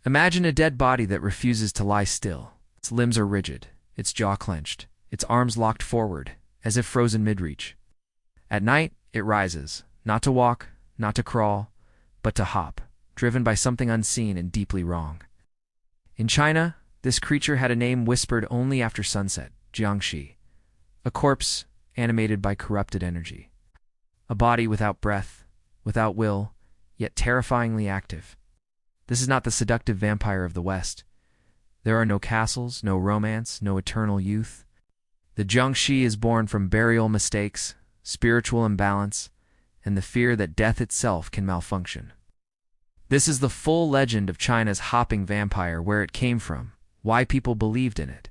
Imagine a dead body that refuses to lie still. Its limbs are rigid, its jaw clenched, its arms locked forward, as if frozen mid-reach. At night, it rises, not to walk, not to crawl, but to hop, driven by something unseen and deeply wrong. In China, this creature had a name whispered only after sunset, Jiangshi, a corpse animated by corrupted energy. A body without breath, without will, yet terrifyingly active. This is not the seductive vampire of the West. There are no castles, no romance, no eternal youth. The Jiangshi is born from burial mistakes, spiritual imbalance, and the fear that death itself can malfunction. This is the full legend of China's hopping vampire, where it came from, why people believed in it,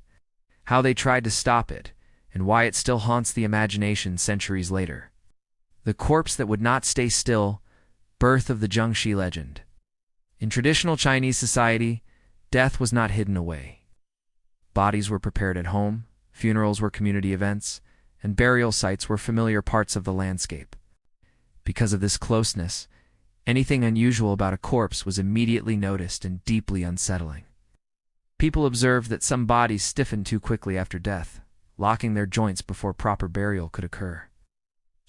how they tried to stop it, and why it still haunts the imagination centuries later. The corpse that would not stay still, birth of the Jiangshi legend. In traditional Chinese society, death was not hidden away. Bodies were prepared at home, funerals were community events, and burial sites were familiar parts of the landscape. Because of this closeness, anything unusual about a corpse was immediately noticed and deeply unsettling. People observed that some bodies stiffened too quickly after death, locking their joints before proper burial could occur.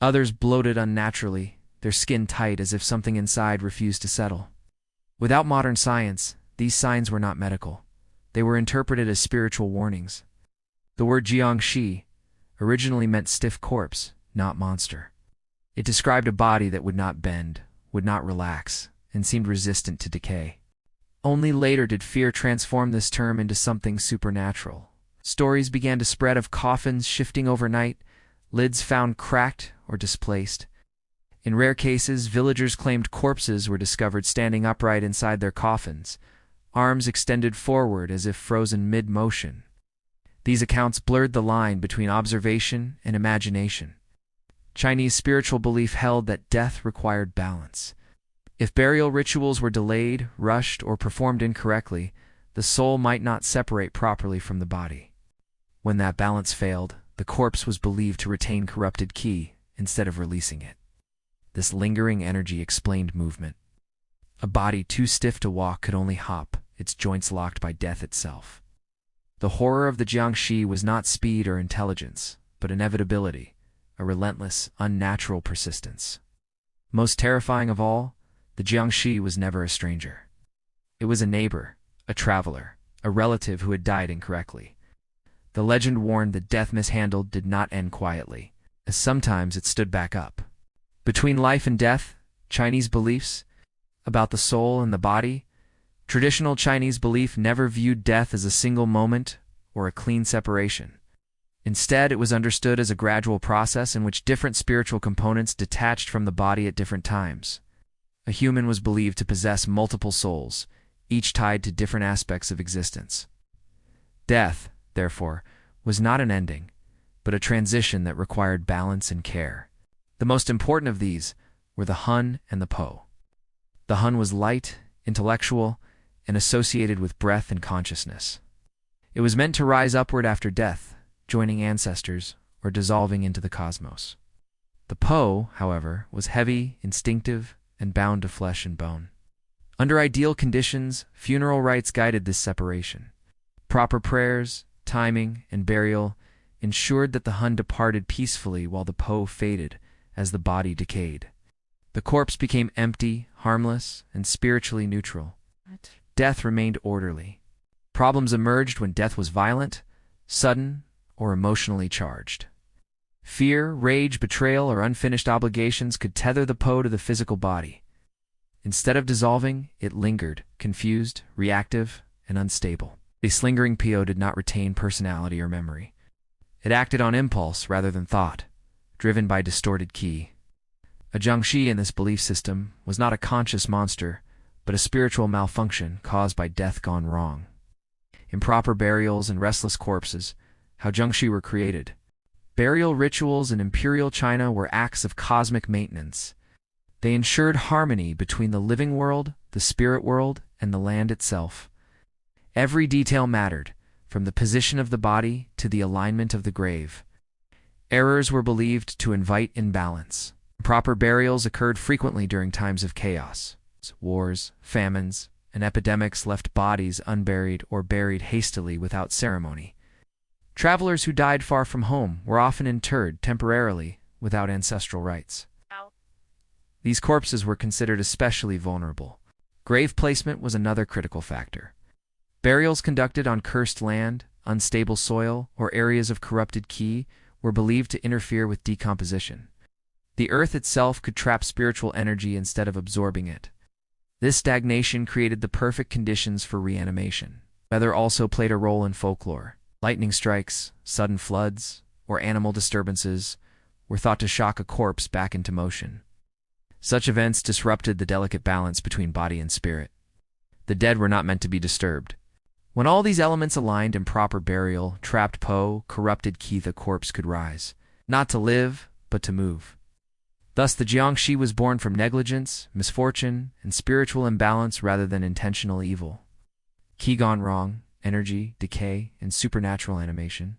Others bloated unnaturally, their skin tight as if something inside refused to settle. Without modern science, these signs were not medical. They were interpreted as spiritual warnings. The word Jiangshi originally meant stiff corpse, not monster. It described a body that would not bend, would not relax, and seemed resistant to decay. Only later did fear transform this term into something supernatural. Stories began to spread of coffins shifting overnight, lids found cracked or displaced. In rare cases, villagers claimed corpses were discovered standing upright inside their coffins, arms extended forward as if frozen mid-motion. These accounts blurred the line between observation and imagination. Chinese spiritual belief held that death required balance. If burial rituals were delayed, rushed, or performed incorrectly, the soul might not separate properly from the body. When that balance failed, the corpse was believed to retain corrupted qi instead of releasing it. This lingering energy explained movement. A body too stiff to walk could only hop, its joints locked by death itself. The horror of the Jiangshi was not speed or intelligence, but inevitability, a relentless, unnatural persistence. Most terrifying of all, the Jiangshi was never a stranger. It was a neighbor, a traveler, a relative who had died incorrectly. The legend warned that death mishandled did not end quietly, as sometimes it stood back up. Between life and death, Chinese beliefs about the soul and the body, traditional Chinese belief never viewed death as a single moment or a clean separation. Instead, it was understood as a gradual process in which different spiritual components detached from the body at different times. A human was believed to possess multiple souls, each tied to different aspects of existence. Death, therefore, was not an ending, but a transition that required balance and care. The most important of these were the Hun and the Po. The Hun was light, intellectual, and associated with breath and consciousness. It was meant to rise upward after death, joining ancestors, or dissolving into the cosmos. The Po, however, was heavy, instinctive, and bound to flesh and bone. Under ideal conditions, funeral rites guided this separation. Proper prayers, timing, and burial ensured that the Hun departed peacefully while the Po faded as the body decayed. The corpse became empty, harmless, and spiritually neutral. Death remained orderly. Problems emerged when death was violent, sudden, or emotionally charged. Fear, rage, betrayal, or unfinished obligations could tether the Po to the physical body. Instead of dissolving, it lingered, confused, reactive, and unstable. This lingering Po did not retain personality or memory. It acted on impulse rather than thought, driven by distorted qi. A Jiangshi in this belief system was not a conscious monster, but a spiritual malfunction caused by death gone wrong. Improper burials and restless corpses, how Jiangshi were created. Burial rituals in imperial China were acts of cosmic maintenance. They ensured harmony between the living world, the spirit world, and the land itself. Every detail mattered, from the position of the body to the alignment of the grave. Errors were believed to invite imbalance. Improper burials occurred frequently during times of chaos, wars, famines, and epidemics left bodies unburied or buried hastily without ceremony. Travelers who died far from home were often interred temporarily without ancestral rites. These corpses were considered especially vulnerable. Grave placement was another critical factor. Burials conducted on cursed land, unstable soil, or areas of corrupted qi were believed to interfere with decomposition. The earth itself could trap spiritual energy instead of absorbing it. This stagnation created the perfect conditions for reanimation. Weather also played a role in folklore. Lightning strikes, sudden floods, or animal disturbances were thought to shock a corpse back into motion. Such events disrupted the delicate balance between body and spirit. The dead were not meant to be disturbed. When all these elements aligned, improper burial, trapped po, corrupted qi, the corpse could rise, not to live, but to move. Thus the Jiangshi was born from negligence, misfortune, and spiritual imbalance rather than intentional evil. Qi gone wrong, energy, decay, and supernatural animation.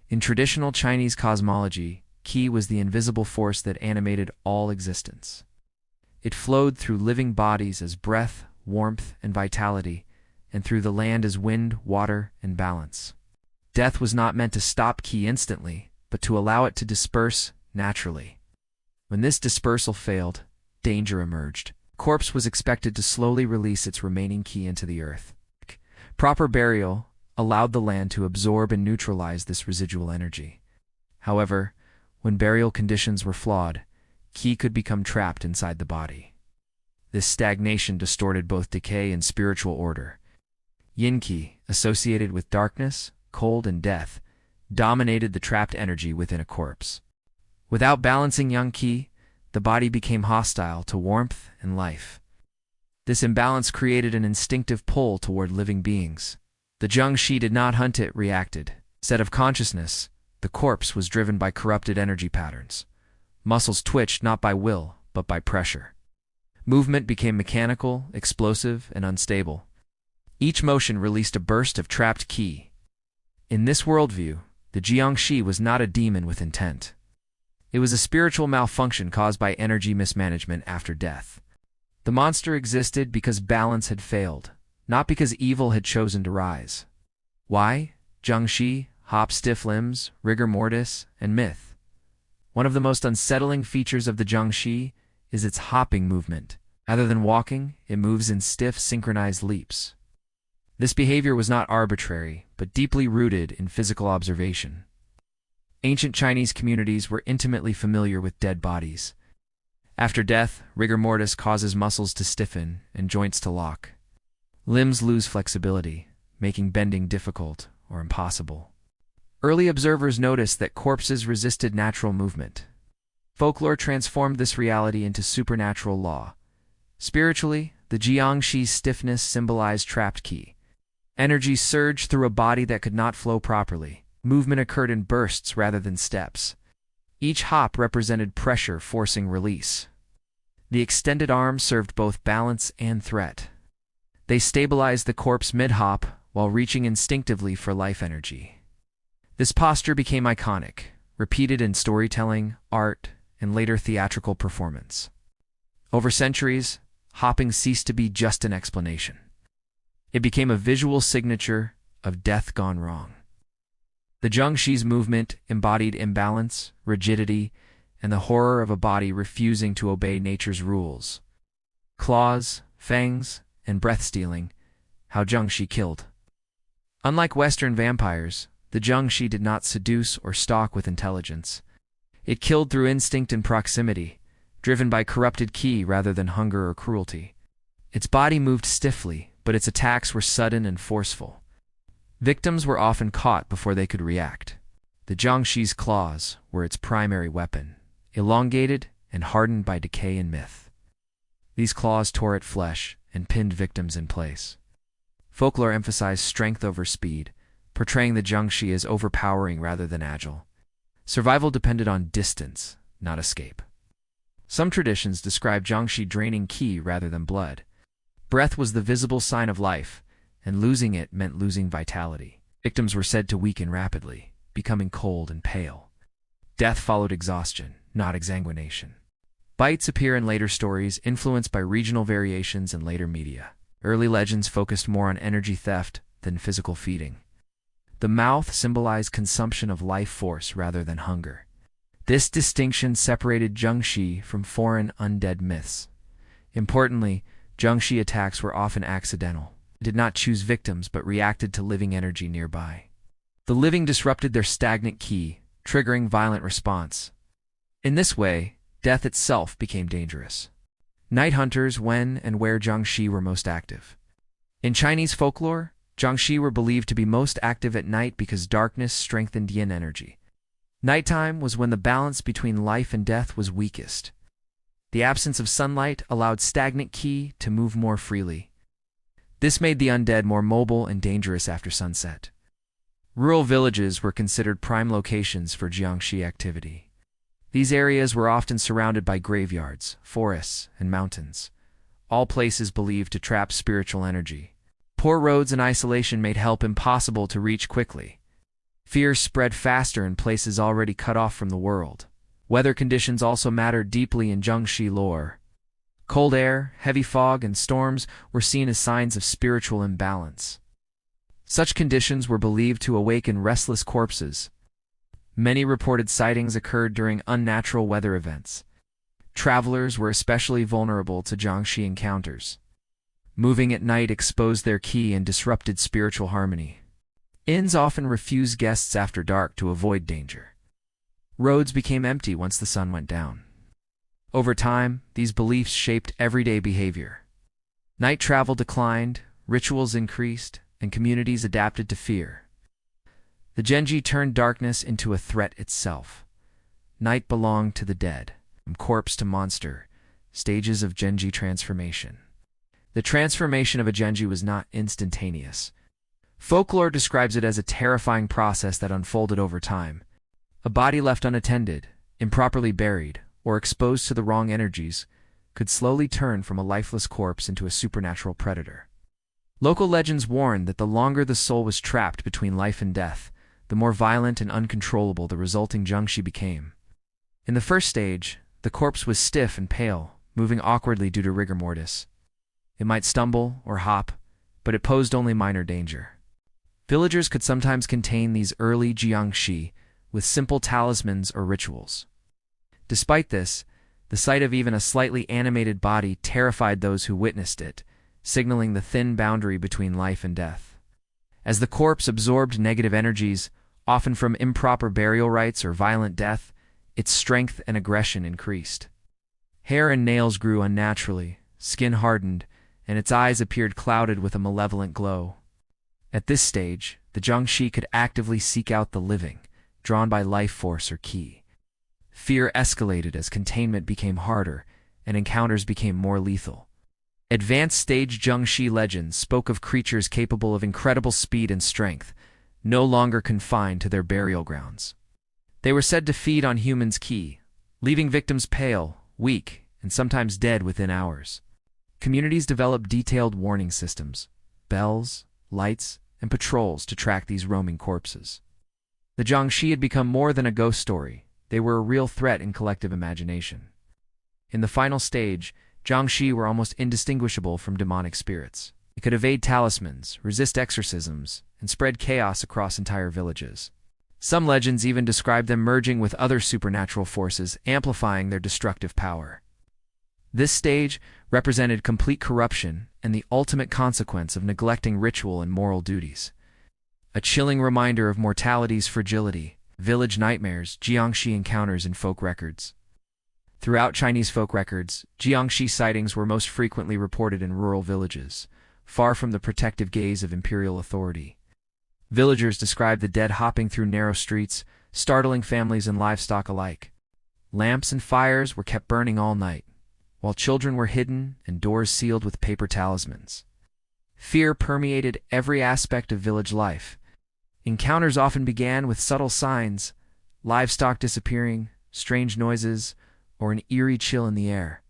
In traditional Chinese cosmology, qi was the invisible force that animated all existence. It flowed through living bodies as breath, warmth, and vitality, and through the land as wind, water, and balance. Death was not meant to stop qi instantly, but to allow it to disperse naturally. When this dispersal failed, danger emerged. Corpse was expected to slowly release its remaining qi into the earth. Proper burial allowed the land to absorb and neutralize this residual energy. However, when burial conditions were flawed, qi could become trapped inside the body. This stagnation distorted both decay and spiritual order. Yin qi, associated with darkness, cold, and death, dominated the trapped energy within a corpse. Without balancing yang qi, the body became hostile to warmth and life. This imbalance created an instinctive pull toward living beings. The Jiangshi did not hunt, it reacted. Instead of consciousness, the corpse was driven by corrupted energy patterns. Muscles twitched not by will, but by pressure. Movement became mechanical, explosive, and unstable. Each motion released a burst of trapped qi. In this worldview, the Jiangshi was not a demon with intent. It was a spiritual malfunction caused by energy mismanagement after death. The monster existed because balance had failed, not because evil had chosen to rise. Why? Jiangshi, hop, stiff limbs, rigor mortis, and myth. One of the most unsettling features of the Jiangshi is its hopping movement. Rather than walking, it moves in stiff, synchronized leaps. This behavior was not arbitrary, but deeply rooted in physical observation. Ancient Chinese communities were intimately familiar with dead bodies. After death, rigor mortis causes muscles to stiffen and joints to lock. Limbs lose flexibility, making bending difficult or impossible. Early observers noticed that corpses resisted natural movement. Folklore transformed this reality into supernatural law. Spiritually, the Jiangshi's stiffness symbolized trapped qi. Energy surged through a body that could not flow properly. Movement occurred in bursts rather than steps. Each hop represented pressure forcing release. The extended arms served both balance and threat. They stabilized the corpse mid-hop while reaching instinctively for life energy. This posture became iconic, repeated in storytelling, art, and later theatrical performance. Over centuries, hopping ceased to be just an explanation. It became a visual signature of death gone wrong. The Jiangshi's movement embodied imbalance, rigidity, and the horror of a body refusing to obey nature's rules. Claws, fangs, and breath-stealing, how Jiangshi killed. Unlike Western vampires, the Jiangshi did not seduce or stalk with intelligence. It killed through instinct and proximity, driven by corrupted qi rather than hunger or cruelty. Its body moved stiffly, but its attacks were sudden and forceful. Victims were often caught before they could react. The Jiangshi's claws were its primary weapon, elongated and hardened by decay and myth. These claws tore at flesh and pinned victims in place. Folklore emphasized strength over speed, portraying the Jiangshi as overpowering rather than agile. Survival depended on distance, not escape. Some traditions describe Jiangshi draining qi rather than blood. Breath was the visible sign of life, and losing it meant losing vitality. Victims were said to weaken rapidly, becoming cold and pale. Death followed exhaustion, not exsanguination. Bites appear in later stories, influenced by regional variations and later media. Early legends focused more on energy theft than physical feeding. The mouth symbolized consumption of life force rather than hunger. This distinction separated Jiangshi from foreign undead myths. Importantly, Jiangshi attacks were often accidental. They did not choose victims but reacted to living energy nearby. The living disrupted their stagnant qi, triggering violent response. In this way, death itself became dangerous. Night hunters when and where Jiangshi were most active. In Chinese folklore, Jiangshi were believed to be most active at night because darkness strengthened yin energy. Nighttime was when the balance between life and death was weakest. The absence of sunlight allowed stagnant qi to move more freely. This made the undead more mobile and dangerous after sunset. Rural villages were considered prime locations for Jiangshi activity. These areas were often surrounded by graveyards, forests, and mountains, all places believed to trap spiritual energy. Poor roads and isolation made help impossible to reach quickly. Fear spread faster in places already cut off from the world. Weather conditions also mattered deeply in Jiangshi lore. Cold air, heavy fog, and storms were seen as signs of spiritual imbalance. Such conditions were believed to awaken restless corpses. Many reported sightings occurred during unnatural weather events. Travelers were especially vulnerable to Jiangshi encounters. Moving at night exposed their qi and disrupted spiritual harmony. Inns often refused guests after dark to avoid danger. Roads became empty once the sun went down. Over time, these beliefs shaped everyday behavior. Night travel declined, rituals increased, and communities adapted to fear. The Genji turned darkness into a threat itself. Night belonged to the dead, from corpse to monster, stages of Genji transformation. The transformation of a Genji was not instantaneous. Folklore describes it as a terrifying process that unfolded over time. A body left unattended, improperly buried, or exposed to the wrong energies could slowly turn from a lifeless corpse into a supernatural predator. Local legends warned that the longer the soul was trapped between life and death, the more violent and uncontrollable the resulting Jiangshi became. In the first stage, the corpse was stiff and pale, moving awkwardly due to rigor mortis. It might stumble or hop, but it posed only minor danger. Villagers could sometimes contain these early Jiangshi with simple talismans or rituals. Despite this, the sight of even a slightly animated body terrified those who witnessed it, signaling the thin boundary between life and death. As the corpse absorbed negative energies, often from improper burial rites or violent death, its strength and aggression increased. Hair and nails grew unnaturally, skin hardened, and its eyes appeared clouded with a malevolent glow. At this stage, the Jiangshi could actively seek out the living, drawn by life force or qi. Fear escalated as containment became harder and encounters became more lethal. Advanced stage Jiangshi legends spoke of creatures capable of incredible speed and strength, no longer confined to their burial grounds. They were said to feed on humans' qi, leaving victims pale, weak, and sometimes dead within hours. Communities developed detailed warning systems, bells, lights, and patrols to track these roaming corpses. The Jiangshi had become more than a ghost story. They were a real threat in collective imagination. In the final stage, Jiangshi were almost indistinguishable from demonic spirits. They could evade talismans, resist exorcisms, and spread chaos across entire villages. Some legends even describe them merging with other supernatural forces, amplifying their destructive power. This stage represented complete corruption and the ultimate consequence of neglecting ritual and moral duties. A chilling reminder of mortality's fragility, village nightmares, Jiangshi encounters in folk records. Throughout Chinese folk records, Jiangshi sightings were most frequently reported in rural villages, far from the protective gaze of imperial authority. Villagers described the dead hopping through narrow streets, startling families and livestock alike. Lamps and fires were kept burning all night, while children were hidden and doors sealed with paper talismans. Fear permeated every aspect of village life. Encounters often began with subtle signs, livestock disappearing, strange noises, or an eerie chill in the air.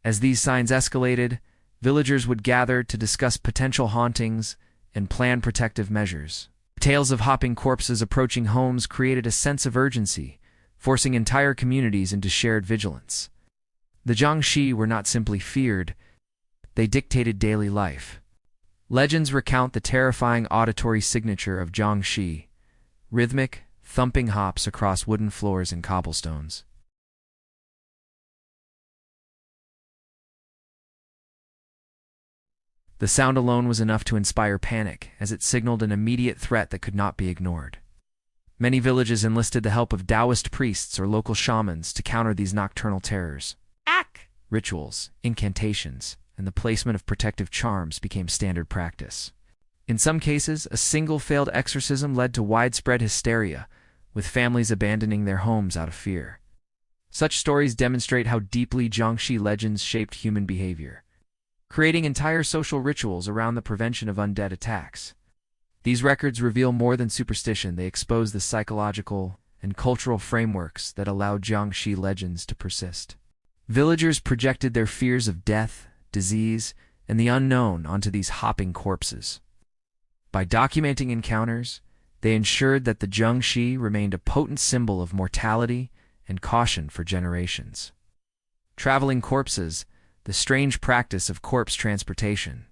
As these signs escalated, villagers would gather to discuss potential hauntings and plan protective measures. Tales of hopping corpses approaching homes created a sense of urgency, forcing entire communities into shared vigilance. The Jiangshi were not simply feared, they dictated daily life. Legends recount the terrifying auditory signature of Jiangshi, rhythmic, thumping hops across wooden floors and cobblestones. The sound alone was enough to inspire panic, as it signaled an immediate threat that could not be ignored. Many villages enlisted the help of Taoist priests or local shamans to counter these nocturnal terrors. Rituals, incantations, and the placement of protective charms became standard practice. In some cases, a single failed exorcism led to widespread hysteria, with families abandoning their homes out of fear. Such stories demonstrate how deeply Jiangshi legends shaped human behavior, creating entire social rituals around the prevention of undead attacks. These records reveal more than superstition. They expose the psychological and cultural frameworks that allowed Jiangshi legends to persist. Villagers projected their fears of death, disease, and the unknown onto these hopping corpses. By documenting encounters, they ensured that the Jiangshi remained a potent symbol of mortality and caution for generations. Traveling corpses, the strange practice of corpse transportation.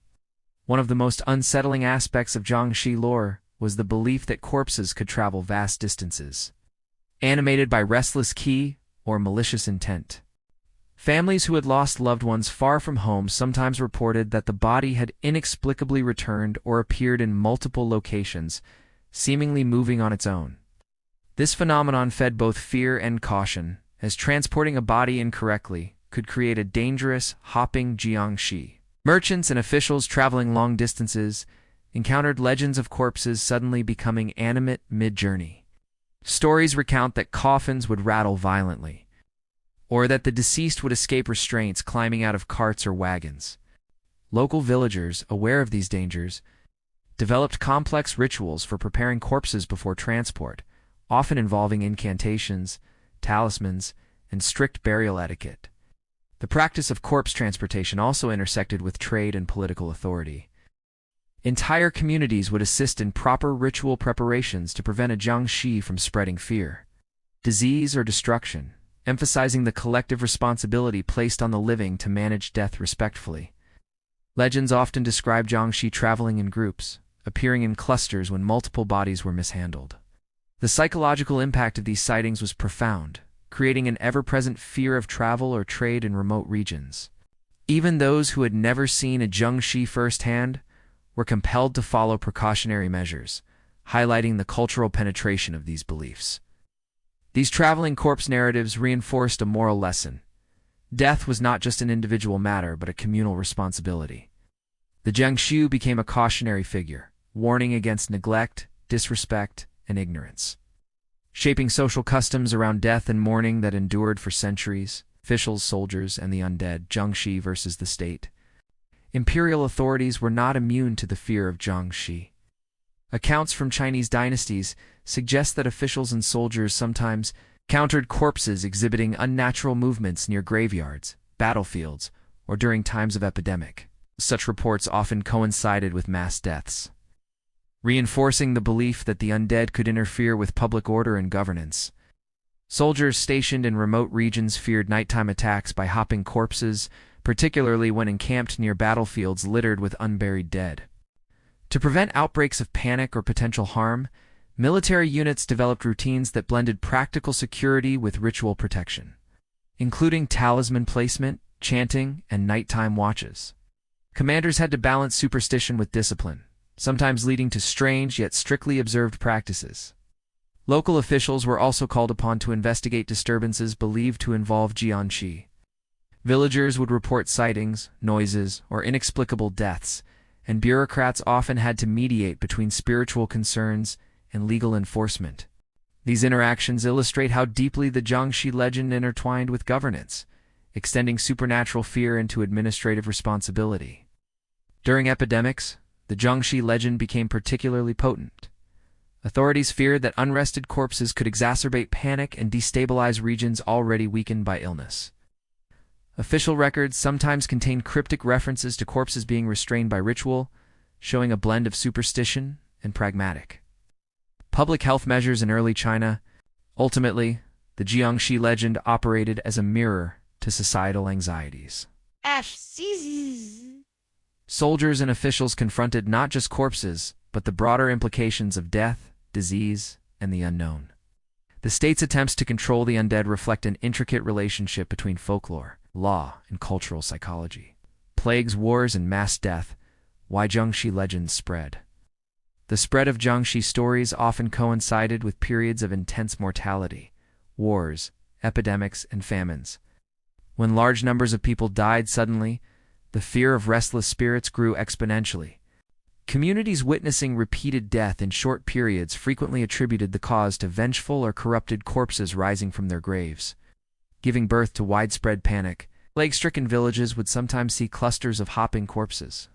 One of the most unsettling aspects of Jiangshi lore was the belief that corpses could travel vast distances, animated by restless qi or malicious intent. Families who had lost loved ones far from home sometimes reported that the body had inexplicably returned or appeared in multiple locations, seemingly moving on its own. This phenomenon fed both fear and caution, as transporting a body incorrectly could create a dangerous, hopping Jiangshi. Merchants and officials traveling long distances encountered legends of corpses suddenly becoming animate mid-journey. Stories recount that coffins would rattle violently, or that the deceased would escape restraints climbing out of carts or wagons. Local villagers, aware of these dangers, developed complex rituals for preparing corpses before transport, often involving incantations, talismans, and strict burial etiquette. The practice of corpse transportation also intersected with trade and political authority. Entire communities would assist in proper ritual preparations to prevent a Jiangshi from spreading fear, disease, or destruction, emphasizing the collective responsibility placed on the living to manage death respectfully. Legends often describe Jiangshi traveling in groups, appearing in clusters when multiple bodies were mishandled. The psychological impact of these sightings was profound, creating an ever-present fear of travel or trade in remote regions. Even those who had never seen a Jiangshi firsthand were compelled to follow precautionary measures, highlighting the cultural penetration of these beliefs. These traveling corpse narratives reinforced a moral lesson. Death was not just an individual matter, but a communal responsibility. The Jiangshi became a cautionary figure, warning against neglect, disrespect, and ignorance. Shaping social customs around death and mourning that endured for centuries. Officials, soldiers, and the undead, Jiangshi versus the state. Imperial authorities were not immune to the fear of Jiangshi. Accounts from Chinese dynasties suggest that officials and soldiers sometimes countered corpses exhibiting unnatural movements near graveyards, battlefields, or during times of epidemic. Such reports often coincided with mass deaths, reinforcing the belief that the undead could interfere with public order and governance. Soldiers stationed in remote regions feared nighttime attacks by hopping corpses, particularly when encamped near battlefields littered with unburied dead. To prevent outbreaks of panic or potential harm, military units developed routines that blended practical security with ritual protection, including talisman placement, chanting, and nighttime watches. Commanders had to balance superstition with discipline, sometimes leading to strange yet strictly observed practices. Local officials were also called upon to investigate disturbances believed to involve Jiangshi. Villagers would report sightings, noises, or inexplicable deaths, and bureaucrats often had to mediate between spiritual concerns and legal enforcement. These interactions illustrate how deeply the Jiangshi legend intertwined with governance, extending supernatural fear into administrative responsibility. During epidemics, the Jiangshi legend became particularly potent. Authorities feared that unrested corpses could exacerbate panic and destabilize regions already weakened by illness. Official records sometimes contain cryptic references to corpses being restrained by ritual, showing a blend of superstition and pragmatic. Public health measures in early China. Ultimately, the Jiangshi legend operated as a mirror to societal anxieties. Soldiers and officials confronted not just corpses, but the broader implications of death, disease, and the unknown. The state's attempts to control the undead reflect an intricate relationship between folklore, law, and cultural psychology. Plagues, wars, and mass death, why Jiangshi legends spread. The spread of Jiangshi stories often coincided with periods of intense mortality, wars, epidemics, and famines. When large numbers of people died suddenly, the fear of restless spirits grew exponentially. Communities witnessing repeated death in short periods frequently attributed the cause to vengeful or corrupted corpses rising from their graves, giving birth to widespread panic. Plague-stricken villages would sometimes see clusters of hopping corpses.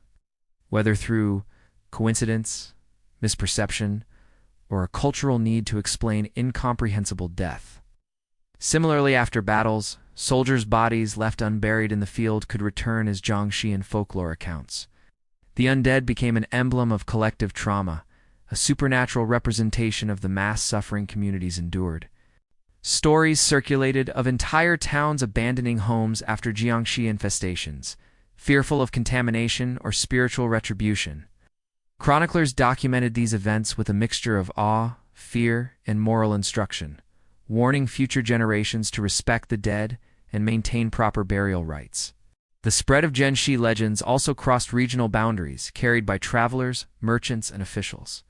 Whether through coincidence, misperception, or a cultural need to explain incomprehensible death. Similarly, after battles, soldiers' bodies left unburied in the field could return as Jiangshi and folklore accounts. The undead became an emblem of collective trauma, a supernatural representation of the mass suffering communities endured. Stories circulated of entire towns abandoning homes after Jiangshi infestations, fearful of contamination or spiritual retribution. Chroniclers documented these events with a mixture of awe, fear, and moral instruction, warning future generations to respect the dead and maintain proper burial rites. The spread of Jiangshi legends also crossed regional boundaries, carried by travelers, merchants, and officials.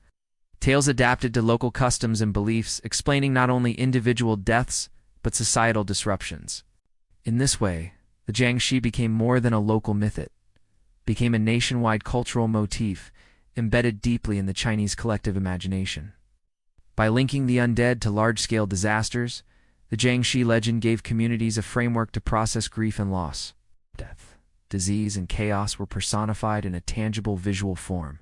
Tales adapted to local customs and beliefs, explaining not only individual deaths, but societal disruptions. In this way, the Jiangshi became more than a local myth. It became a nationwide cultural motif, embedded deeply in the Chinese collective imagination. By linking the undead to large-scale disasters, the Jiangshi legend gave communities a framework to process grief and loss. Death, disease, and chaos were personified in a tangible visual form,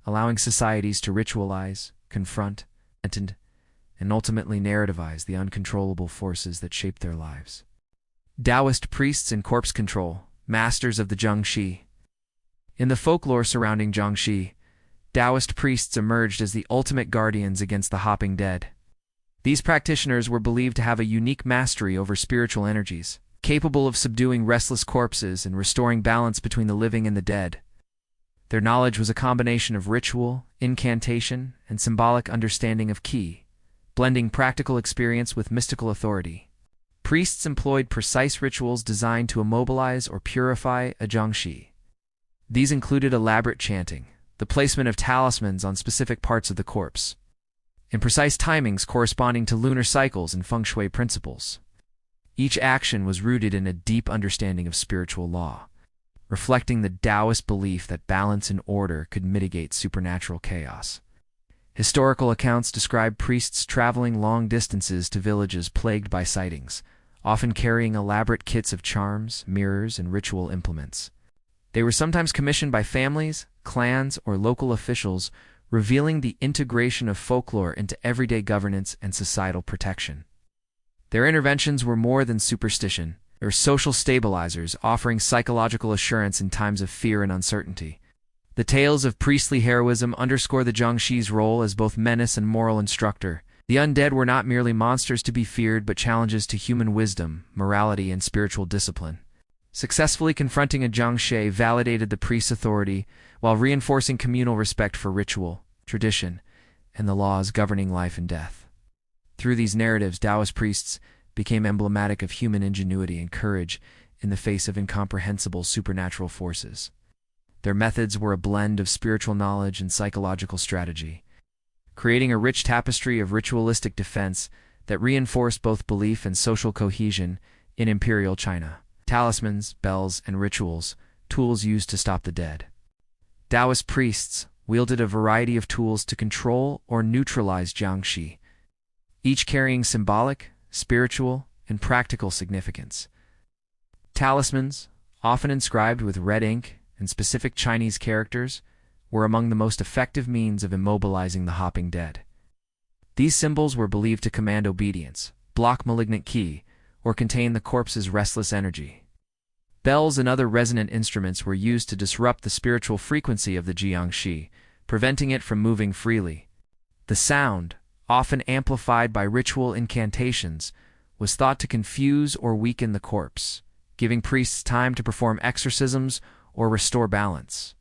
allowing societies to ritualize, confront, and ultimately narrativize the uncontrollable forces that shaped their lives. Taoist priests and corpse control, masters of the Jiangshi. In the folklore surrounding Jiangshi, Taoist priests emerged as the ultimate guardians against the hopping dead. These practitioners were believed to have a unique mastery over spiritual energies, capable of subduing restless corpses and restoring balance between the living and the dead. Their knowledge was a combination of ritual, incantation, and symbolic understanding of qi, blending practical experience with mystical authority. Priests employed precise rituals designed to immobilize or purify a Jiangshi. These included elaborate chanting, the placement of talismans on specific parts of the corpse, and precise timings corresponding to lunar cycles and feng shui principles. Each action was rooted in a deep understanding of spiritual law, reflecting the Taoist belief that balance and order could mitigate supernatural chaos. Historical accounts describe priests traveling long distances to villages plagued by sightings, often carrying elaborate kits of charms, mirrors, and ritual implements. They were sometimes commissioned by families, clans, or local officials, revealing the integration of folklore into everyday governance and societal protection. Their interventions were more than superstition. They were social stabilizers, offering psychological assurance in times of fear and uncertainty. The tales of priestly heroism underscore the Jiangshi's role as both menace and moral instructor. The undead were not merely monsters to be feared, but challenges to human wisdom, morality, and spiritual discipline. Successfully confronting a Jiangshi validated the priest's authority while reinforcing communal respect for ritual, tradition, and the laws governing life and death. Through these narratives, Taoist priests became emblematic of human ingenuity and courage in the face of incomprehensible supernatural forces. Their methods were a blend of spiritual knowledge and psychological strategy, creating a rich tapestry of ritualistic defense that reinforced both belief and social cohesion in imperial China. Talismans, bells, and rituals, tools used to stop the dead. Taoist priests wielded a variety of tools to control or neutralize Jiangshi, each carrying symbolic, spiritual, and practical significance. Talismans, often inscribed with red ink and specific Chinese characters, were among the most effective means of immobilizing the hopping dead. These symbols were believed to command obedience, block malignant qi, or contain the corpse's restless energy. Bells and other resonant instruments were used to disrupt the spiritual frequency of the Jiangshi, preventing it from moving freely. The sound, often amplified by ritual incantations, was thought to confuse or weaken the corpse, giving priests time to perform exorcisms or restore balance.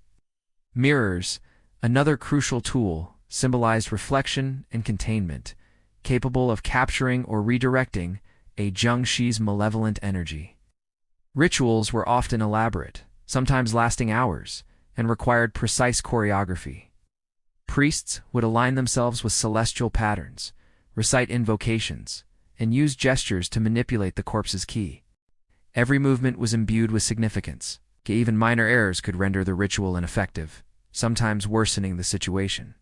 Mirrors, another crucial tool, symbolized reflection and containment, capable of capturing or redirecting a Jiangshi's malevolent energy. Rituals were often elaborate, sometimes lasting hours, and required precise choreography. Priests would align themselves with celestial patterns, recite invocations, and use gestures to manipulate the corpse's ki. Every movement was imbued with significance. Even minor errors could render the ritual ineffective, sometimes worsening the situation.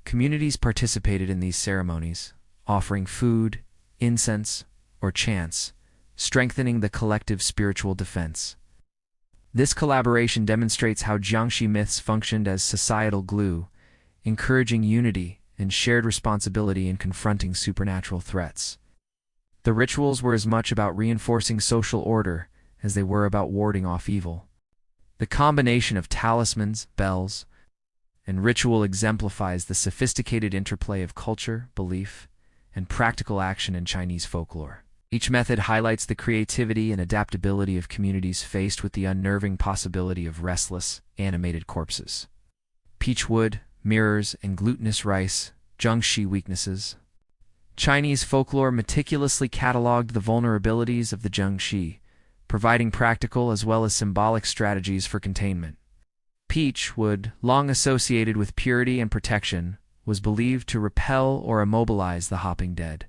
Communities participated in these ceremonies, offering food, incense, or chants, strengthening the collective spiritual defense. This collaboration demonstrates how Jiangshi myths functioned as societal glue, encouraging unity and shared responsibility in confronting supernatural threats. The rituals were as much about reinforcing social order as they were about warding off evil. The combination of talismans, bells, and ritual exemplifies the sophisticated interplay of culture, belief, and practical action in Chinese folklore. Each method highlights the creativity and adaptability of communities faced with the unnerving possibility of restless, animated corpses. Peach wood, mirrors, and glutinous rice, Jiangshi weaknesses. Chinese folklore meticulously cataloged the vulnerabilities of the Jiangshi, providing practical as well as symbolic strategies for containment. Peach wood, long associated with purity and protection, was believed to repel or immobilize the hopping dead.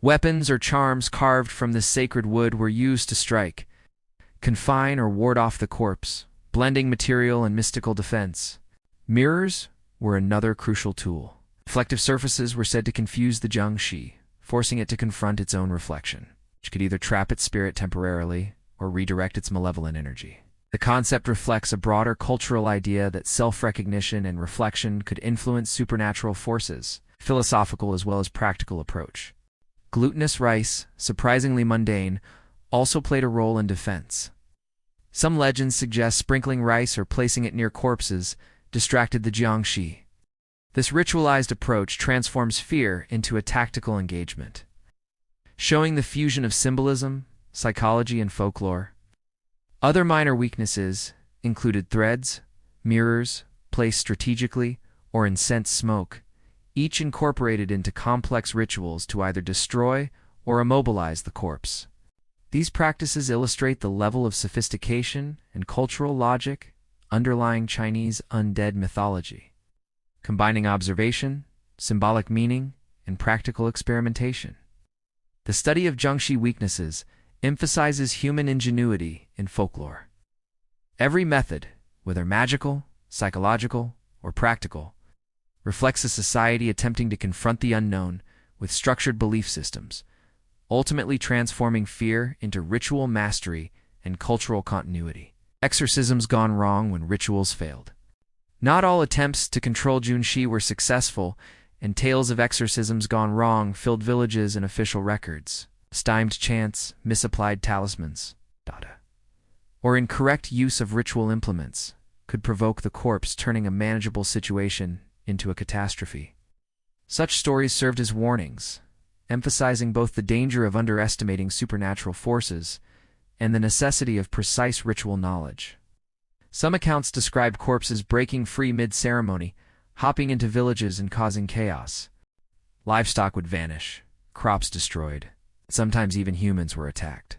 Weapons or charms carved from this sacred wood were used to strike, confine, or ward off the corpse, blending material and mystical defense. Mirrors were another crucial tool. Reflective surfaces were said to confuse the Jiangshi, forcing it to confront its own reflection, which could either trap its spirit temporarily or redirect its malevolent energy. The concept reflects a broader cultural idea that self-recognition and reflection could influence supernatural forces, philosophical as well as practical approach. Glutinous rice, surprisingly mundane, also played a role in defense. Some legends suggest sprinkling rice or placing it near corpses distracted the Jiangshi. This ritualized approach transforms fear into a tactical engagement, showing the fusion of symbolism, psychology, and folklore. Other minor weaknesses included threads, mirrors, placed strategically, or incense smoke, each incorporated into complex rituals to either destroy or immobilize the corpse. These practices illustrate the level of sophistication and cultural logic underlying Chinese undead mythology, combining observation, symbolic meaning, and practical experimentation. The study of Jiangshi weaknesses emphasizes human ingenuity in folklore. Every method, whether magical, psychological, or practical, reflects a society attempting to confront the unknown with structured belief systems, ultimately transforming fear into ritual mastery and cultural continuity. Exorcisms gone wrong when rituals failed. Not all attempts to control Jiangshi were successful, and tales of exorcisms gone wrong filled villages and official records. Stymied chants, misapplied talismans, or incorrect use of ritual implements could provoke the corpse, turning a manageable situation into a catastrophe. Such stories served as warnings, emphasizing both the danger of underestimating supernatural forces and the necessity of precise ritual knowledge. Some accounts describe corpses breaking free mid-ceremony, hopping into villages and causing chaos. Livestock would vanish, crops destroyed. Sometimes even humans were attacked,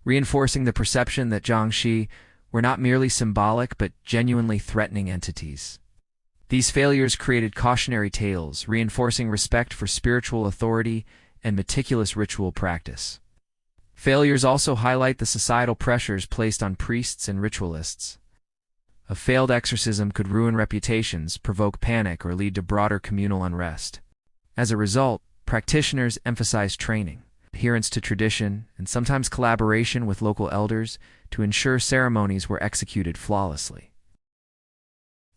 reinforcing the perception that Jiangshi were not merely symbolic but genuinely threatening entities. These failures created cautionary tales, reinforcing respect for spiritual authority and meticulous ritual practice. Failures also highlight the societal pressures placed on priests and ritualists. A failed exorcism could ruin reputations, provoke panic, or lead to broader communal unrest. As a result, practitioners emphasized training, adherence to tradition, and sometimes collaboration with local elders to ensure ceremonies were executed flawlessly.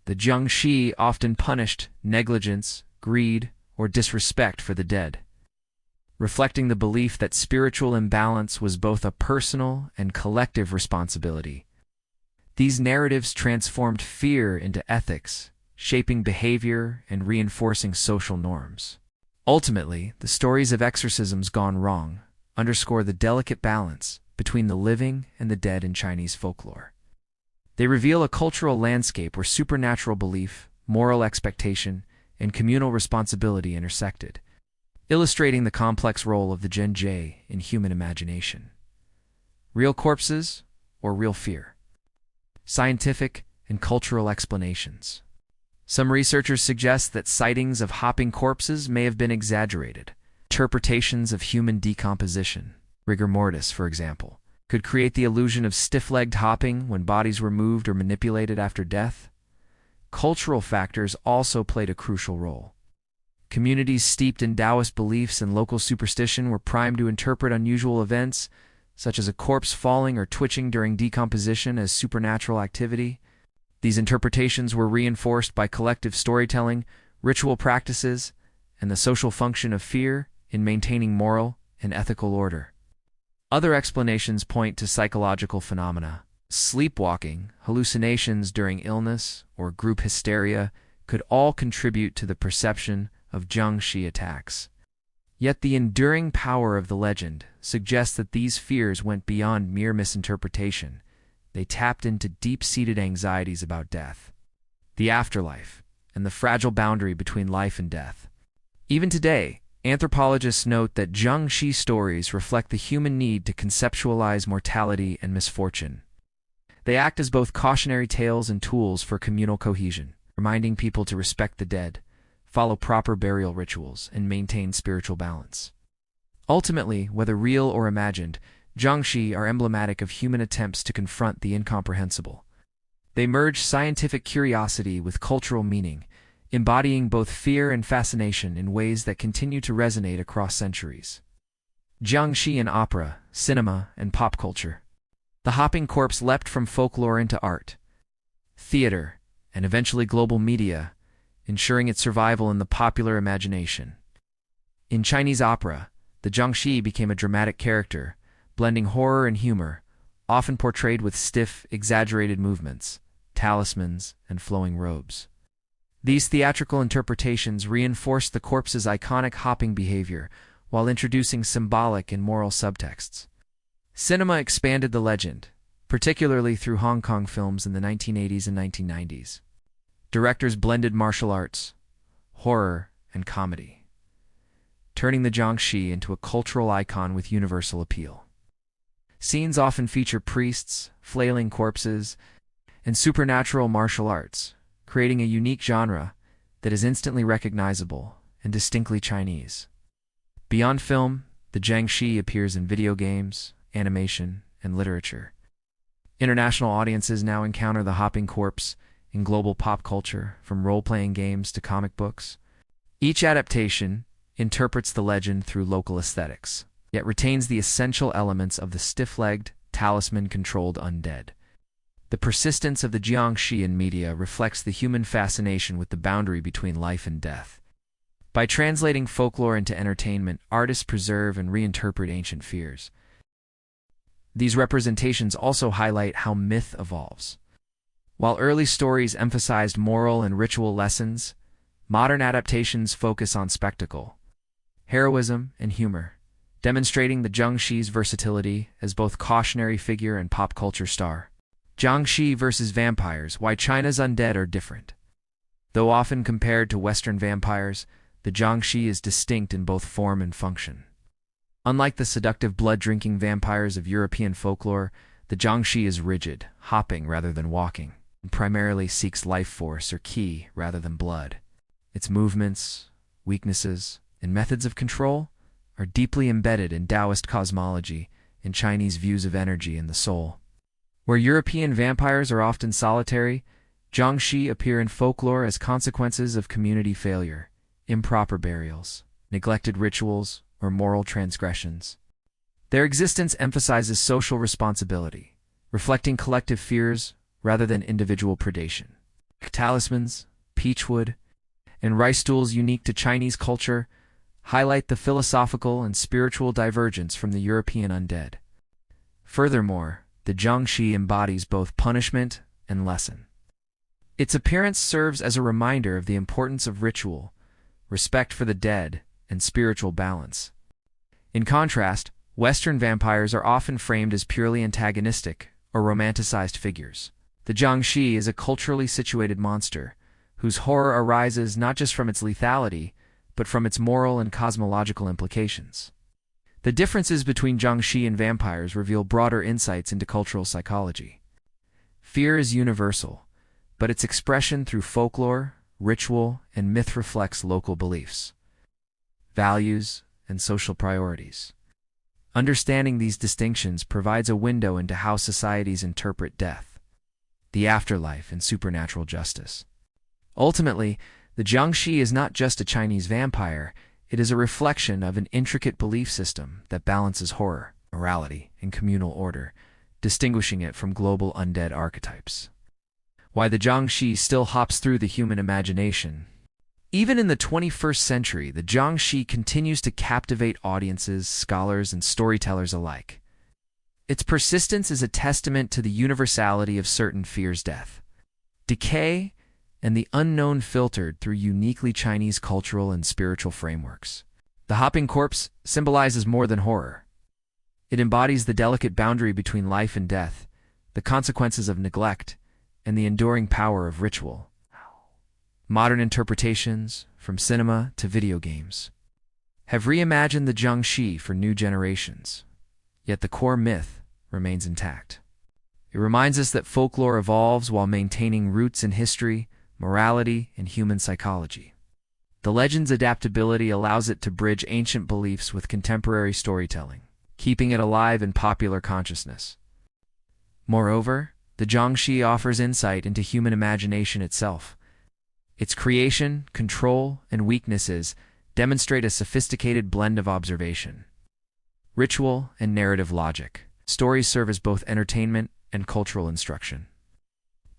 The Jiangshi often punished negligence, greed, or disrespect for the dead, reflecting the belief that spiritual imbalance was both a personal and collective responsibility. These narratives transformed fear into ethics, shaping behavior and reinforcing social norms. Ultimately, the stories of exorcisms gone wrong underscore the delicate balance between the living and the dead in Chinese folklore. They reveal a cultural landscape where supernatural belief, moral expectation, and communal responsibility intersected, illustrating the complex role of the Jiangshi in human imagination. Real corpses or real fear? Scientific and cultural explanations. Some researchers suggest that sightings of hopping corpses may have been exaggerated. Interpretations of human decomposition, rigor mortis, for example, could create the illusion of stiff-legged hopping when bodies were moved or manipulated after death. Cultural factors also played a crucial role. Communities steeped in Taoist beliefs and local superstition were primed to interpret unusual events, such as a corpse falling or twitching during decomposition, as supernatural activity. These interpretations were reinforced by collective storytelling, ritual practices, and the social function of fear in maintaining moral and ethical order. Other explanations point to psychological phenomena. Sleepwalking, hallucinations during illness, or group hysteria could all contribute to the perception of Jiangshi attacks. Yet the enduring power of the legend suggests that these fears went beyond mere misinterpretation. They tapped into deep-seated anxieties about death, the afterlife, and the fragile boundary between life and death. Even today, anthropologists note that Jiangshi stories reflect the human need to conceptualize mortality and misfortune. They act as both cautionary tales and tools for communal cohesion, reminding people to respect the dead, follow proper burial rituals, and maintain spiritual balance. Ultimately, whether real or imagined, Jiangshi are emblematic of human attempts to confront the incomprehensible. They merge scientific curiosity with cultural meaning, embodying both fear and fascination in ways that continue to resonate across centuries. Jiangshi in opera, cinema, and pop culture. The hopping corpse leapt from folklore into art, theater, and eventually global media, ensuring its survival in the popular imagination. In Chinese opera, the Jiangshi became a dramatic character, blending horror and humor, often portrayed with stiff, exaggerated movements, talismans, and flowing robes. These theatrical interpretations reinforced the corpse's iconic hopping behavior while introducing symbolic and moral subtexts. Cinema expanded the legend, particularly through Hong Kong films in the 1980s and 1990s. Directors blended martial arts, horror, and comedy, turning the Jiangshi into a cultural icon with universal appeal. Scenes often feature priests, flailing corpses, and supernatural martial arts, creating a unique genre that is instantly recognizable and distinctly Chinese. Beyond film, the Jiangshi appears in video games, animation, and literature. International audiences now encounter the hopping corpse in global pop culture, from role-playing games to comic books. Each adaptation interprets the legend through local aesthetics, yet retains the essential elements of the stiff-legged, talisman-controlled undead. The persistence of the Jiangshi in media reflects the human fascination with the boundary between life and death. By translating folklore into entertainment, artists preserve and reinterpret ancient fears. These representations also highlight how myth evolves. While early stories emphasized moral and ritual lessons, modern adaptations focus on spectacle, heroism, and humor, demonstrating the Jiangshi's versatility as both cautionary figure and pop culture star. Jiangshi versus vampires: why China's undead are different. Though often compared to Western vampires, the Jiangshi is distinct in both form and function. Unlike the seductive blood-drinking vampires of European folklore, the Jiangshi is rigid, hopping rather than walking, and primarily seeks life force or qi rather than blood. Its movements, weaknesses, and methods of control are deeply embedded in Taoist cosmology and Chinese views of energy and the soul. Where European vampires are often solitary, Jiangshi appear in folklore as consequences of community failure, improper burials, neglected rituals, or moral transgressions. Their existence emphasizes social responsibility, reflecting collective fears rather than individual predation. Talismans, peachwood, and rice stools unique to Chinese culture highlight the philosophical and spiritual divergence from the European undead. Furthermore, the Jiangshi embodies both punishment and lesson. Its appearance serves as a reminder of the importance of ritual, respect for the dead, and spiritual balance. In contrast, Western vampires are often framed as purely antagonistic or romanticized figures, The Jiangshi is a culturally situated monster, whose horror arises not just from its lethality, but from its moral and cosmological implications. The differences between Jiangshi and vampires reveal broader insights into cultural psychology. Fear is universal, but its expression through folklore, ritual, and myth reflects local beliefs, values, and social priorities. Understanding these distinctions provides a window into how societies interpret death, the afterlife, and supernatural justice. Ultimately, the Jiangshi is not just a Chinese vampire, it is a reflection of an intricate belief system that balances horror, morality, and communal order, distinguishing it from global undead archetypes. Why the Jiangshi still hops through the human imagination. Even in the 21st century, the Jiangshi continues to captivate audiences, scholars, and storytellers alike. Its persistence is a testament to the universality of certain fears: death, decay, and the unknown, filtered through uniquely Chinese cultural and spiritual frameworks. The hopping corpse symbolizes more than horror. It embodies the delicate boundary between life and death, the consequences of neglect, and the enduring power of ritual. Modern interpretations, from cinema to video games, have reimagined the Jiangshi for new generations, yet the core myth remains intact. It reminds us that folklore evolves while maintaining roots in history, morality, and human psychology. The legend's adaptability allows it to bridge ancient beliefs with contemporary storytelling, keeping it alive in popular consciousness. Moreover, the Jiangshi offers insight into human imagination itself. Its creation, control, and weaknesses demonstrate a sophisticated blend of observation, ritual, and narrative logic. Stories serve as both entertainment and cultural instruction,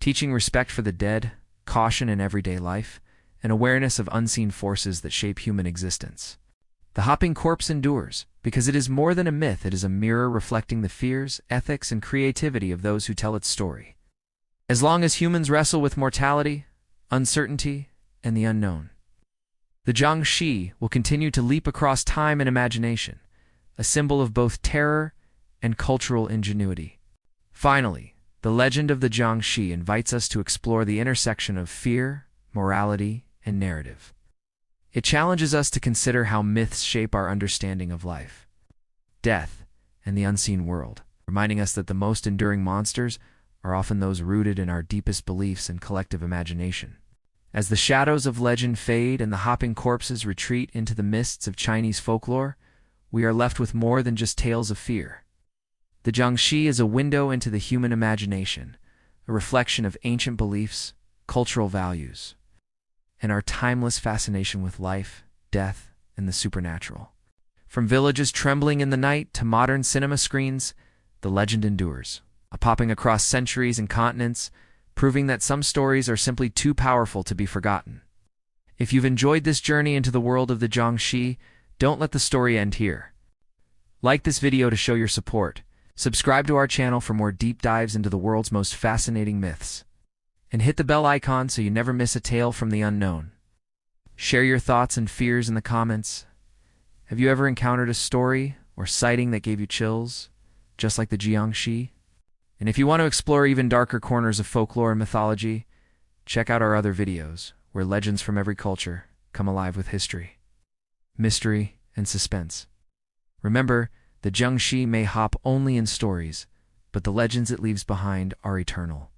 teaching respect for the dead, caution in everyday life, and awareness of unseen forces that shape human existence. The hopping corpse endures because it is more than a myth. It is a mirror reflecting the fears, ethics, and creativity of those who tell its story. As long as humans wrestle with mortality, uncertainty, and the unknown, the Jiangshi will continue to leap across time and imagination, a symbol of both terror and cultural ingenuity. Finally, the legend of the Jiangshi invites us to explore the intersection of fear, morality, and narrative. It challenges us to consider how myths shape our understanding of life, death, and the unseen world, reminding us that the most enduring monsters are often those rooted in our deepest beliefs and collective imagination. As the shadows of legend fade and the hopping corpses retreat into the mists of Chinese folklore, we are left with more than just tales of fear. The Jiangshi is a window into the human imagination, a reflection of ancient beliefs, cultural values, and our timeless fascination with life, death, and the supernatural. From villages trembling in the night to modern cinema screens, the legend endures, popping across centuries and continents, proving that some stories are simply too powerful to be forgotten. If you've enjoyed this journey into the world of the Jiangshi, don't let the story end here. Like this video to show your support. Subscribe to our channel for more deep dives into the world's most fascinating myths. And hit the bell icon so you never miss a tale from the unknown. Share your thoughts and fears in the comments. Have you ever encountered a story or sighting that gave you chills, just like the Jiangshi? And if you want to explore even darker corners of folklore and mythology, check out our other videos, where legends from every culture come alive with history, mystery, and suspense. Remember, the Jiangshi may hop only in stories, but the legends it leaves behind are eternal.